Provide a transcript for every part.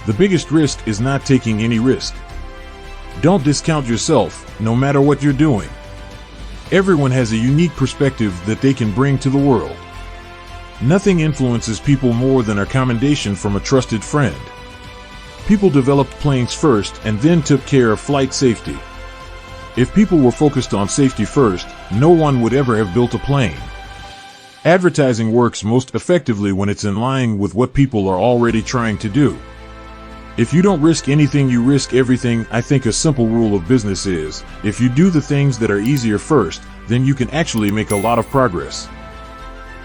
The biggest risk is not taking any risk. Don't discount yourself, no matter what you're doing. Everyone has a unique perspective that they can bring to the world. Nothing influences people more than a commendation from a trusted friend. People developed planes first and then took care of flight safety. If people were focused on safety first, no one would ever have built a plane. Advertising works most effectively when it's in line with what people are already trying to do. If you don't risk anything, you risk everything. I think a simple rule of business is, if you do the things that are easier first, then you can actually make a lot of progress.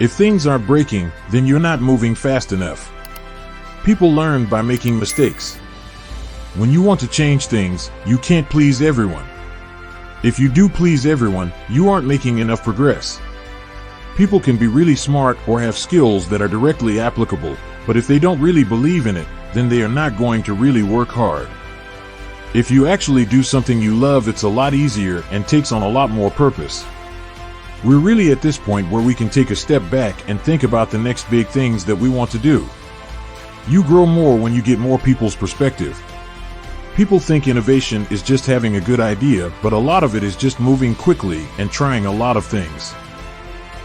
If things aren't breaking, then you're not moving fast enough. People learn by making mistakes. When you want to change things, you can't please everyone. If you do please everyone, you aren't making enough progress. People can be really smart or have skills that are directly applicable, but if they don't really believe in it, then they are not going to really work hard. If you actually do something you love, it's a lot easier and takes on a lot more purpose. We're really at this point where we can take a step back and think about the next big things that we want to do. You grow more when you get more people's perspective. People think innovation is just having a good idea, but a lot of it is just moving quickly and trying a lot of things.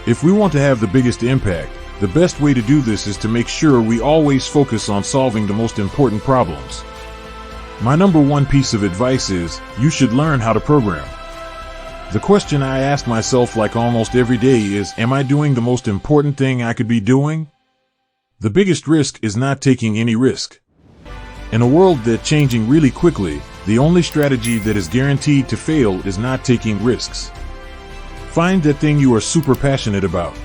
If we want to have the biggest impact, the best way to do this is to make sure we always focus on solving the most important problems. My number one piece of advice is, you should learn how to program. The question I ask myself like almost every day is, am I doing the most important thing I could be doing? The biggest risk is not taking any risk. In a world that's changing really quickly, the only strategy that is guaranteed to fail is not taking risks. Find that thing you are super passionate about.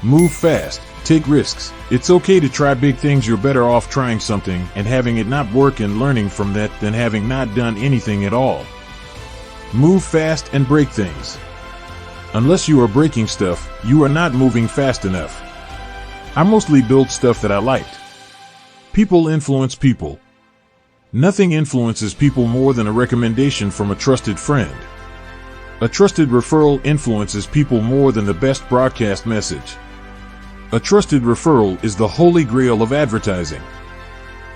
Move fast, take risks. It's okay to try big things. You're better off trying something and having it not work and learning from that than having not done anything at all. Move fast and break things. Unless you are breaking stuff, you are not moving fast enough. I mostly build stuff that I liked. People influence people. Nothing influences people more than a recommendation from a trusted friend. A trusted referral influences people more than the best broadcast message. A trusted referral is the holy grail of advertising.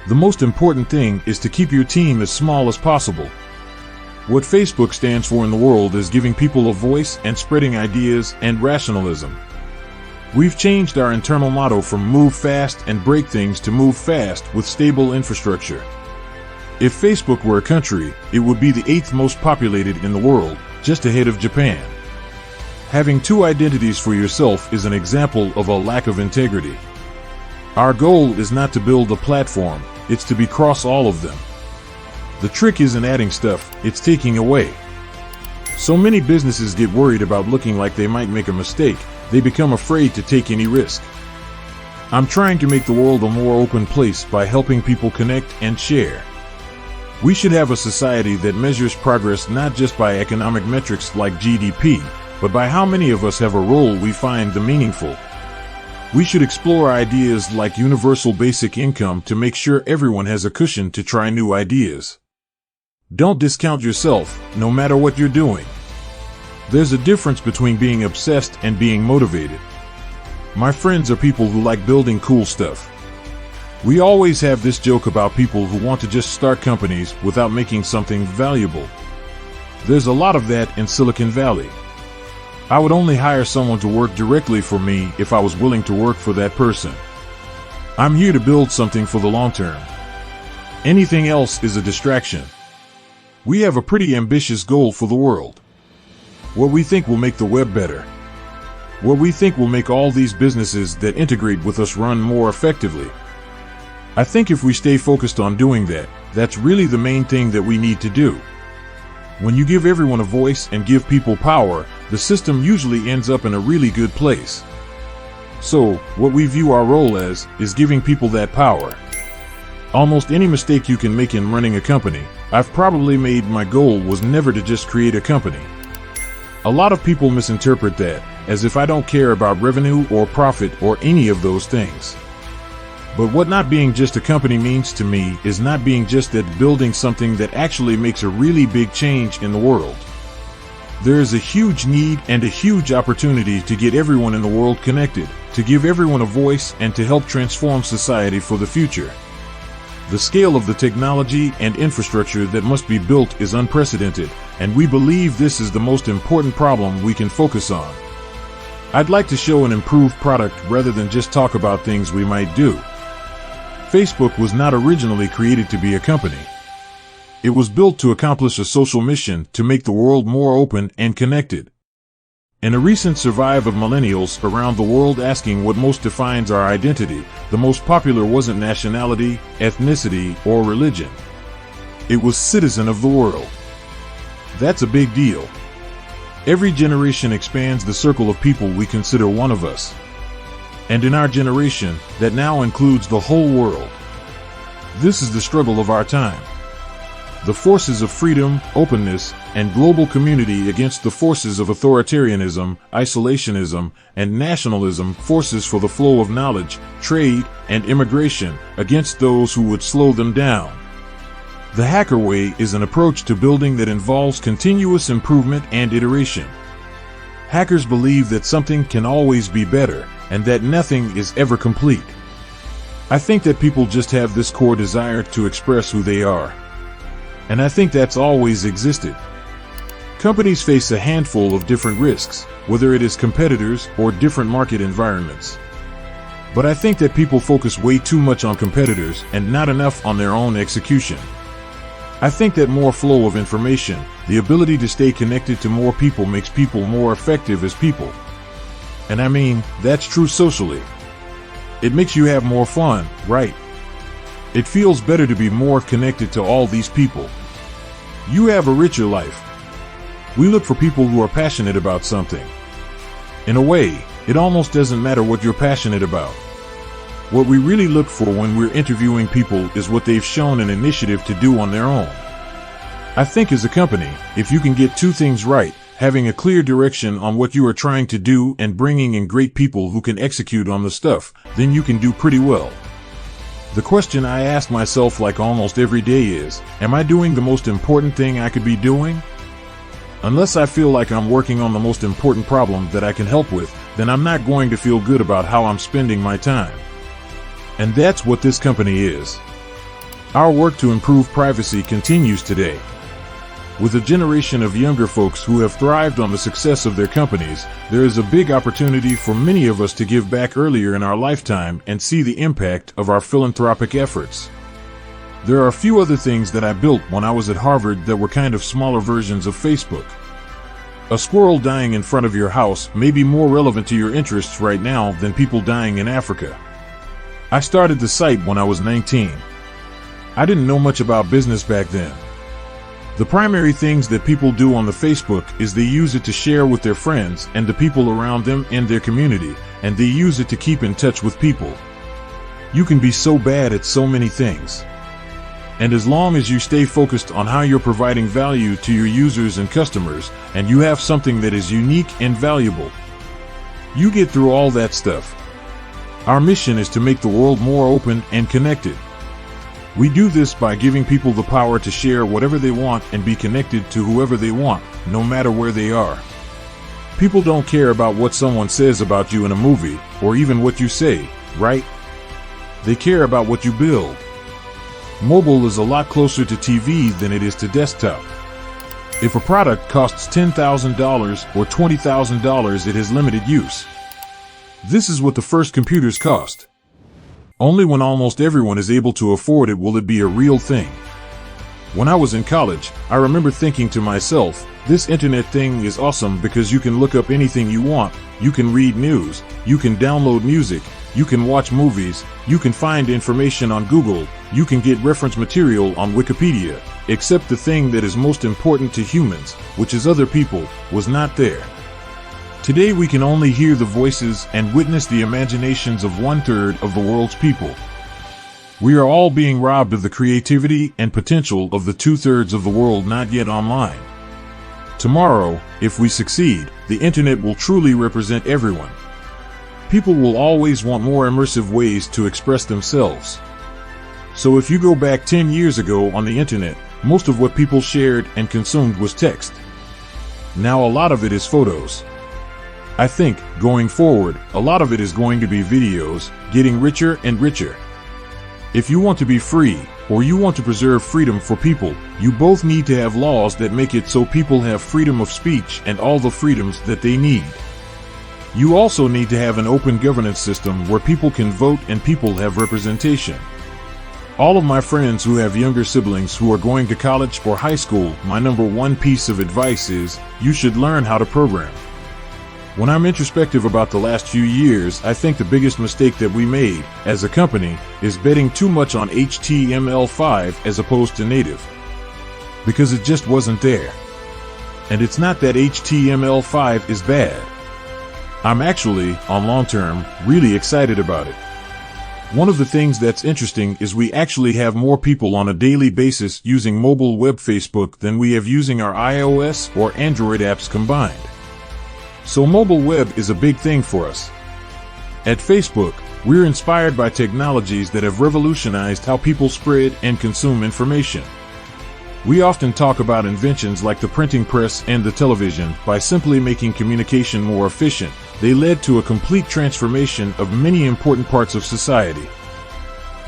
The most important thing is to keep your team as small as possible. What Facebook stands for in the world is giving people a voice and spreading ideas and rationalism. We've changed our internal motto from move fast and break things to move fast with stable infrastructure. If Facebook were a country, it would be the 8th most populated in the world, just ahead of Japan. Having two identities for yourself is an example of a lack of integrity. Our goal is not to build a platform, it's to be across all of them. The trick isn't adding stuff, it's taking away. So many businesses get worried about looking like they might make a mistake, they become afraid to take any risk. I'm trying to make the world a more open place by helping people connect and share. We should have a society that measures progress not just by economic metrics like GDP, but by how many of us have a role we find the meaningful. We should explore ideas like universal basic income to make sure everyone has a cushion to try new ideas. Don't discount yourself, no matter what you're doing. There's a difference between being obsessed and being motivated. My friends are people who like building cool stuff. We always have this joke about people who want to just start companies without making something valuable. There's a lot of that in Silicon Valley. I would only hire someone to work directly for me if I was willing to work for that person. I'm here to build something for the long term. Anything else is a distraction. We have a pretty ambitious goal for the world. What we think will make the web better. What we think will make all these businesses that integrate with us run more effectively. I think if we stay focused on doing that, that's really the main thing that we need to do. When you give everyone a voice and give people power, the system usually ends up in a really good place. So, what we view our role as, is giving people that power. Almost any mistake you can make in running a company, I've probably made. My goal was never to just create a company. A lot of people misinterpret that, as if I don't care about revenue or profit or any of those things. But what not being just a company means to me is not being just that, building something that actually makes a really big change in the world. There is a huge need and a huge opportunity to get everyone in the world connected, to give everyone a voice and to help transform society for the future. The scale of the technology and infrastructure that must be built is unprecedented, and we believe this is the most important problem we can focus on. I'd like to show an improved product rather than just talk about things we might do. Facebook was not originally created to be a company. It was built to accomplish a social mission to make the world more open and connected. In a recent survey of millennials around the world asking what most defines our identity, the most popular wasn't nationality, ethnicity, or religion. It was citizen of the world. That's a big deal. Every generation expands the circle of people we consider one of us. And in our generation, that now includes the whole world. This is the struggle of our time. The forces of freedom, openness, and global community against the forces of authoritarianism, isolationism, and nationalism, forces for the flow of knowledge, trade, and immigration, against those who would slow them down. The Hacker Way is an approach to building that involves continuous improvement and iteration. Hackers believe that something can always be better, and that nothing is ever complete. I think that people just have this core desire to express who they are. And I think that's always existed. Companies face a handful of different risks, whether it is competitors or different market environments. But I think that people focus way too much on competitors and not enough on their own execution. I think that more flow of information, the ability to stay connected to more people, makes people more effective as people. And I mean, that's true socially. It makes you have more fun, right? It feels better to be more connected to all these people. You have a richer life. We look for people who are passionate about something. In a way, it almost doesn't matter what you're passionate about. What we really look for when we're interviewing people is what they've shown an initiative to do on their own. I think as a company, if you can get two things right, having a clear direction on what you are trying to do and bringing in great people who can execute on the stuff, then you can do pretty well. The question I ask myself like almost every day is, am I doing the most important thing I could be doing? Unless I feel like I'm working on the most important problem that I can help with, then I'm not going to feel good about how I'm spending my time. And that's what this company is. Our work to improve privacy continues today. With a generation of younger folks who have thrived on the success of their companies, there is a big opportunity for many of us to give back earlier in our lifetime and see the impact of our philanthropic efforts. There are a few other things that I built when I was at Harvard that were kind of smaller versions of Facebook. A squirrel dying in front of your house may be more relevant to your interests right now than people dying in Africa. I started the site when I was 19. I didn't know much about business back then. The primary things that people do on the Facebook is they use it to share with their friends and the people around them in their community, and they use it to keep in touch with people. You can be so bad at so many things. And as long as you stay focused on how you're providing value to your users and customers, and you have something that is unique and valuable, you get through all that stuff. Our mission is to make the world more open and connected. We do this by giving people the power to share whatever they want and be connected to whoever they want, no matter where they are. People don't care about what someone says about you in a movie, or even what you say, right? They care about what you build. Mobile is a lot closer to TV than it is to desktop. If a product costs $10,000 or $20,000, it has limited use. This is what the first computers cost. Only when almost everyone is able to afford it will it be a real thing. When I was in college, I remember thinking to myself, this internet thing is awesome because you can look up anything you want, you can read news, you can download music, you can watch movies, you can find information on Google, you can get reference material on Wikipedia, except the thing that is most important to humans, which is other people, was not there. Today we can only hear the voices and witness the imaginations of 1/3 of the world's people. We are all being robbed of the creativity and potential of the 2/3 of the world not yet online. Tomorrow, if we succeed, the internet will truly represent everyone. People will always want more immersive ways to express themselves. So if you go back 10 years ago on the internet, most of what people shared and consumed was text. Now a lot of it is photos. I think, going forward, a lot of it is going to be videos, getting richer and richer. If you want to be free, or you want to preserve freedom for people, you both need to have laws that make it so people have freedom of speech and all the freedoms that they need. You also need to have an open governance system where people can vote and people have representation. All of my friends who have younger siblings who are going to college or high school, my number one piece of advice is, you should learn how to program. When I'm introspective about the last few years, I think the biggest mistake that we made, as a company, is betting too much on HTML5 as opposed to native. Because it just wasn't there. And it's not that HTML5 is bad. I'm actually, on long term, really excited about it. One of the things that's interesting is we actually have more people on a daily basis using mobile web Facebook than we have using our iOS or Android apps combined. So mobile web is a big thing for us. At Facebook, we're inspired by technologies that have revolutionized how people spread and consume information. We often talk about inventions like the printing press and the television. By simply making communication more efficient, they led to a complete transformation of many important parts of society.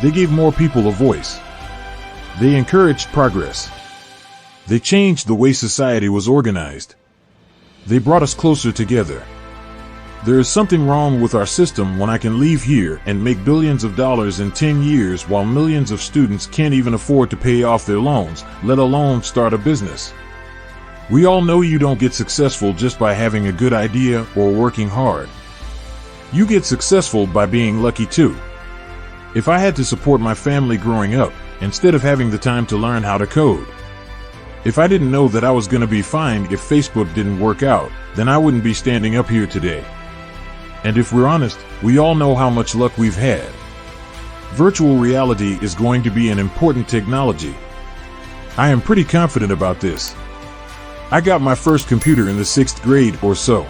They gave more people a voice. They encouraged progress. They changed the way society was organized. They brought us closer together. There is something wrong with our system when I can leave here and make billions of dollars in 10 years while millions of students can't even afford to pay off their loans, let alone start a business. We all know you don't get successful just by having a good idea or working hard. You get successful by being lucky too. If I had to support my family growing up, instead of having the time to learn how to code, if I didn't know that I was going to be fine if Facebook didn't work out, then I wouldn't be standing up here today. And if we're honest, we all know how much luck we've had. Virtual reality is going to be an important technology. I am pretty confident about this. I got my first computer in the 6th grade or so.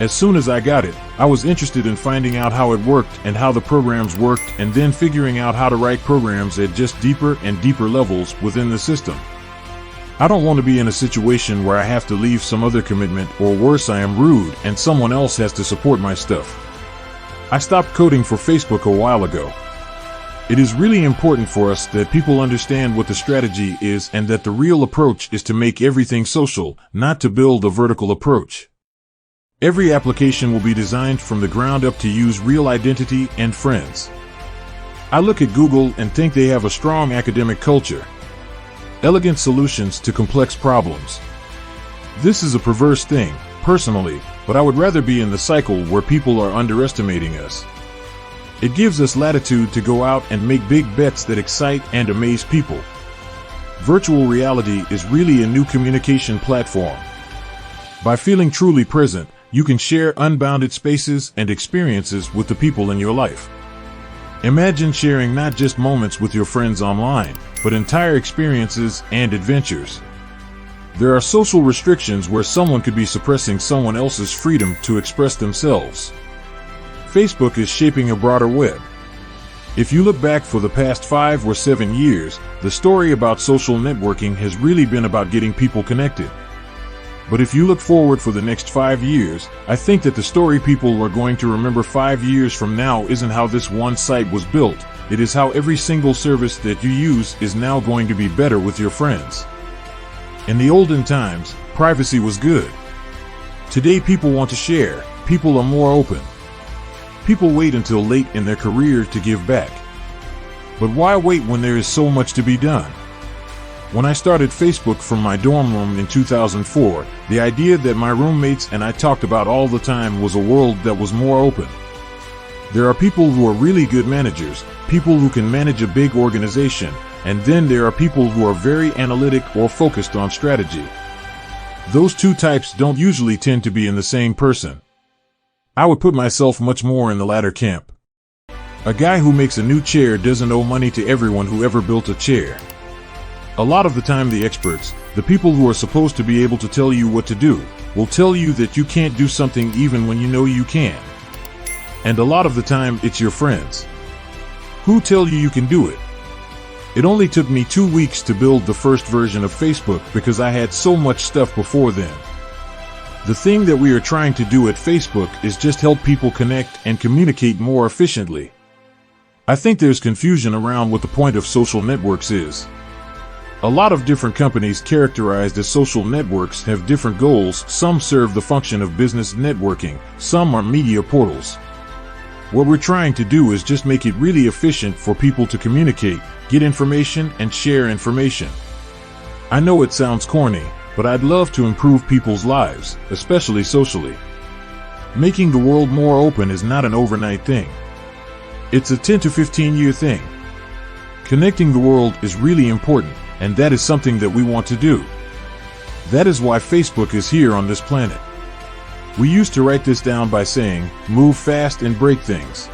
As soon as I got it, I was interested in finding out how it worked and how the programs worked, and then figuring out how to write programs at just deeper and deeper levels within the system. I don't want to be in a situation where I have to leave some other commitment, or worse, I am rude and someone else has to support my stuff. I stopped coding for Facebook a while ago. It is really important for us that people understand what the strategy is and that the real approach is to make everything social, not to build a vertical approach. Every application will be designed from the ground up to use real identity and friends. I look at Google and think they have a strong academic culture. Elegant solutions to complex problems. This is a perverse thing, personally, but I would rather be in the cycle where people are underestimating us. It gives us latitude to go out and make big bets that excite and amaze people. Virtual reality is really a new communication platform. By feeling truly present, you can share unbounded spaces and experiences with the people in your life. Imagine sharing not just moments with your friends online, but entire experiences and adventures. There are social restrictions where someone could be suppressing someone else's freedom to express themselves. Facebook is shaping a broader web. If you look back for the past 5 or 7 years, the story about social networking has really been about getting people connected. But if you look forward for the next 5 years, I think that the story people are going to remember 5 years from now isn't how this one site was built. It is how every single service that you use is now going to be better with your friends. In the olden times, privacy was good. Today people want to share. People are more open. People wait until late in their career to give back. But why wait when there is so much to be done? When I started Facebook from my dorm room in 2004, the idea that my roommates and I talked about all the time was a world that was more open. There are people who are really good managers, people who can manage a big organization, and then there are people who are very analytic or focused on strategy. Those two types don't usually tend to be in the same person. I would put myself much more in the latter camp. A guy who makes a new chair doesn't owe money to everyone who ever built a chair. A lot of the time the experts, the people who are supposed to be able to tell you what to do, will tell you that you can't do something even when you know you can. And a lot of the time it's your friends who tell you you can do it. It only took me 2 weeks to build the first version of Facebook because I had so much stuff before then. The thing that we are trying to do at Facebook is just help people connect and communicate more efficiently. I think there's confusion around what the point of social networks is. A lot of different companies characterized as social networks have different goals. Some serve the function of business networking, some are media portals. What we're trying to do is just make it really efficient for people to communicate, get information, and share information. I know it sounds corny, but I'd love to improve people's lives, especially socially. Making the world more open is not an overnight thing. It's a 10 to 15 year thing. Connecting the world is really important, and that is something that we want to do. That is why Facebook is here on this planet. We used to write this down by saying, move fast and break things.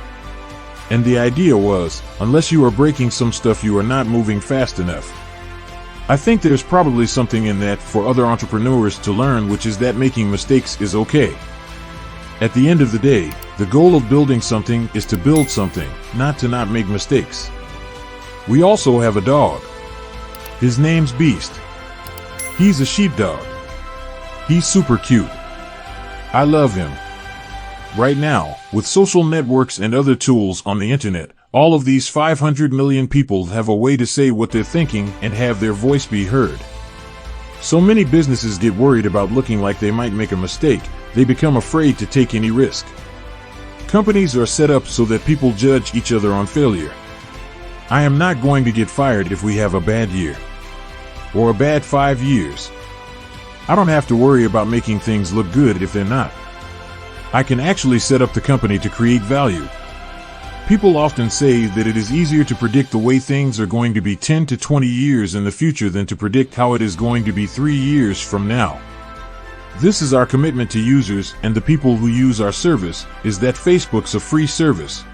And the idea was, unless you are breaking some stuff, you are not moving fast enough. I think there's probably something in that for other entrepreneurs to learn, which is that making mistakes is okay. At the end of the day, the goal of building something is to build something, not to not make mistakes. We also have a dog. His name's Beast. He's a sheepdog. He's super cute. I love him. Right now, with social networks and other tools on the internet, all of these 500 million people have a way to say what they're thinking and have their voice be heard. So many businesses get worried about looking like they might make a mistake. They become afraid to take any risk. Companies are set up so that people judge each other on failure. I am not going to get fired if we have a bad year. Or a bad 5 years. I don't have to worry about making things look good if they're not. I can actually set up the company to create value. People often say that it is easier to predict the way things are going to be 10 to 20 years in the future than to predict how it is going to be 3 years from now. This is our commitment to users and the people who use our service, is that Facebook's a free service.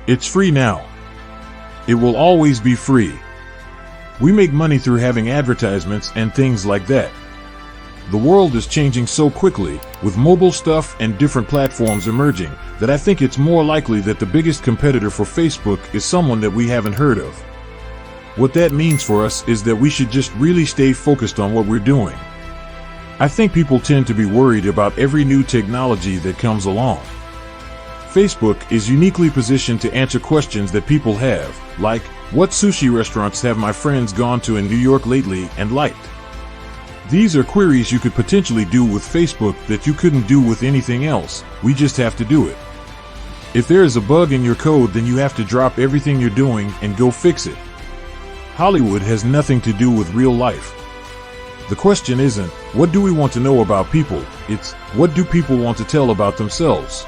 It's free now. It will always be free. We make money through having advertisements and things like that. The world is changing so quickly, with mobile stuff and different platforms emerging, that I think it's more likely that the biggest competitor for Facebook is someone that we haven't heard of. What that means for us is that we should just really stay focused on what we're doing. I think people tend to be worried about every new technology that comes along. Facebook is uniquely positioned to answer questions that people have, like, what sushi restaurants have my friends gone to in New York lately and liked? These are queries you could potentially do with Facebook that you couldn't do with anything else. We just have to do it. If there is a bug in your code, then you have to drop everything you're doing and go fix it. Hollywood has nothing to do with real life. The question isn't, what do we want to know about people? It's, what do people want to tell about themselves?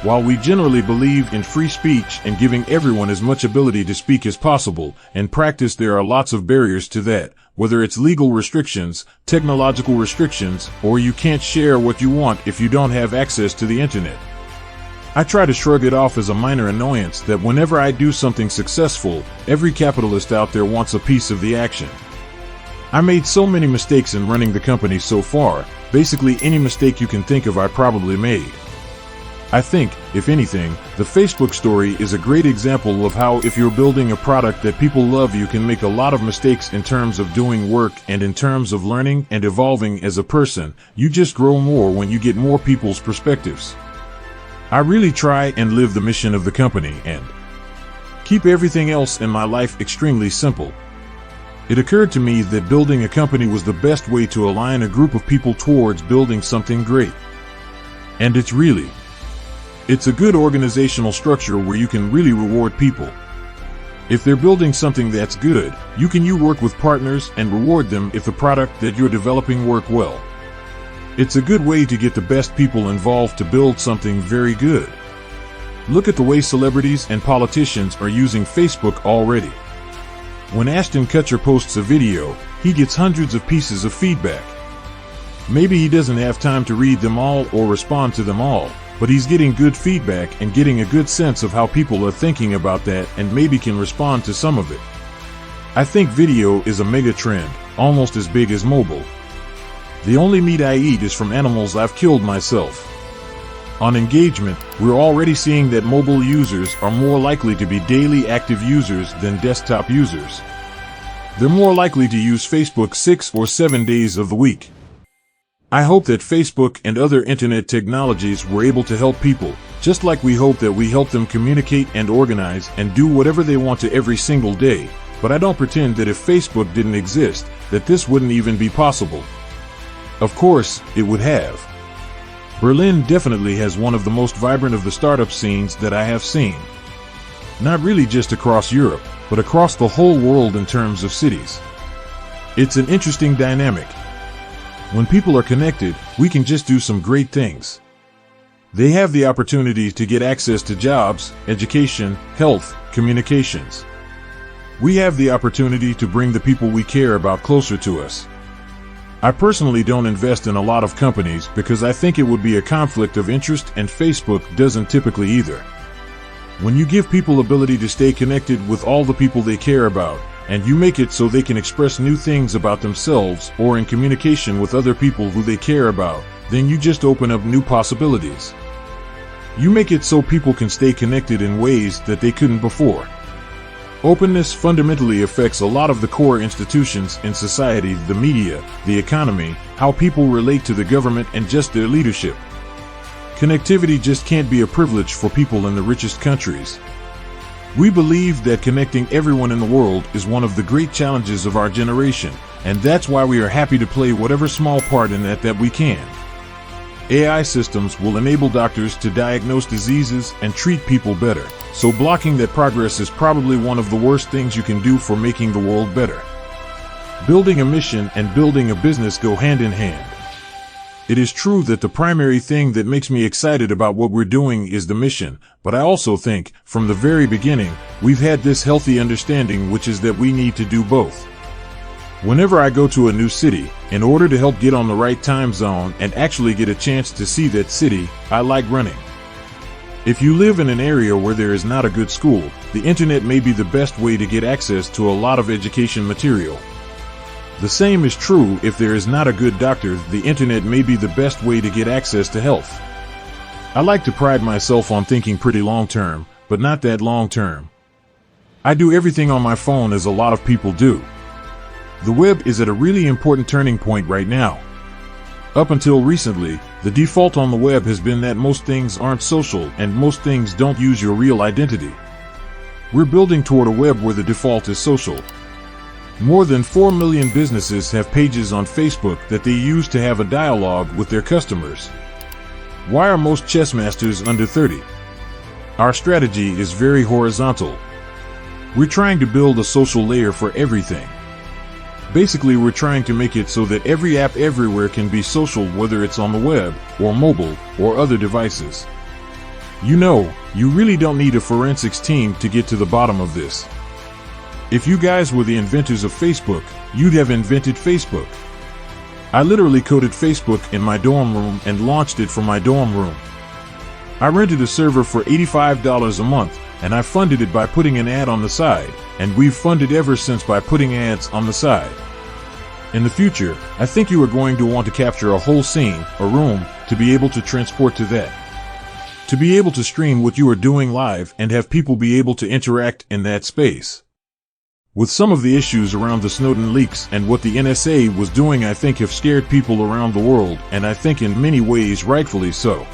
While we generally believe in free speech and giving everyone as much ability to speak as possible, in practice there are lots of barriers to that, whether it's legal restrictions, technological restrictions, or you can't share what you want if you don't have access to the internet. I try to shrug it off as a minor annoyance that whenever I do something successful, every capitalist out there wants a piece of the action. I made so many mistakes in running the company so far. Basically any mistake you can think of I probably made. I think, if anything, the Facebook story is a great example of how if you're building a product that people love, you can make a lot of mistakes in terms of doing work and in terms of learning and evolving as a person. You just grow more when you get more people's perspectives. I really try and live the mission of the company and keep everything else in my life extremely simple. It occurred to me that building a company was the best way to align a group of people towards building something great. And it's a good organizational structure where you can really reward people. If they're building something that's good, you work with partners and reward them if the product that you're developing work well. It's a good way to get the best people involved to build something very good. Look at the way celebrities and politicians are using Facebook already. When Ashton Kutcher posts a video, he gets hundreds of pieces of feedback. Maybe he doesn't have time to read them all or respond to them all, but he's getting good feedback and getting a good sense of how people are thinking about that and maybe can respond to some of it. I think video is a mega trend, almost as big as mobile. The only meat I eat is from animals I've killed myself. On engagement, we're already seeing that mobile users are more likely to be daily active users than desktop users. They're more likely to use Facebook 6 or 7 days of the week. I hope that Facebook and other internet technologies were able to help people Just like we hope that we help them communicate and organize and do whatever they want to every single day. But I don't pretend that if Facebook didn't exist, that this wouldn't even be possible. Of course, it would have. Berlin definitely has one of the most vibrant of the startup scenes that I have seen. Not really just across Europe, but across the whole world in terms of cities. It's an interesting dynamic. When people are connected, we can just do some great things. They have the opportunity to get access to jobs, education, health, communications. We have the opportunity to bring the people we care about closer to us. I personally don't invest in a lot of companies because I think it would be a conflict of interest, and Facebook doesn't typically either. When you give people ability to stay connected with all the people they care about, and you make it so they can express new things about themselves or in communication with other people who they care about, then you just open up new possibilities. You make it so people can stay connected in ways that they couldn't before. Openness fundamentally affects a lot of the core institutions in society: the media, the economy, how people relate to the government, and just their leadership. Connectivity just can't be a privilege for people in the richest countries. We believe that connecting everyone in the world is one of the great challenges of our generation, and that's why we are happy to play whatever small part in that we can. AI systems will enable doctors to diagnose diseases and treat people better, so blocking that progress is probably one of the worst things you can do for making the world better. Building a mission and building a business go hand in hand. It is true that the primary thing that makes me excited about what we're doing is the mission, but I also think, from the very beginning, we've had this healthy understanding, which is that we need to do both. Whenever I go to a new city, in order to help get on the right time zone and actually get a chance to see that city, I like running. If you live in an area where there is not a good school, the internet may be the best way to get access to a lot of education material. The same is true if there is not a good doctor. The internet may be the best way to get access to health. I like to pride myself on thinking pretty long term, but not that long term. I do everything on my phone, as a lot of people do. The web is at a really important turning point right now. Up until recently, the default on the web has been that most things aren't social and most things don't use your real identity. We're building toward a web where the default is social. More than 4 million businesses have pages on Facebook that they use to have a dialogue with their customers. Why are most chess masters under 30? Our strategy is very horizontal. We're trying to build a social layer for everything. Basically, we're trying to make it so that every app everywhere can be social, whether it's on the web, or mobile, or other devices. You know, you really don't need a forensics team to get to the bottom of this. If you guys were the inventors of Facebook, you'd have invented Facebook. I literally coded Facebook in my dorm room and launched it from my dorm room. I rented a server for $85 a month, and I funded it by putting an ad on the side, and we've funded ever since by putting ads on the side. In the future, I think you are going to want to capture a whole scene, a room, to be able to transport to that. To be able to stream what you are doing live and have people be able to interact in that space. With some of the issues around the Snowden leaks and what the NSA was doing, I think have scared people around the world, and I think in many ways rightfully so.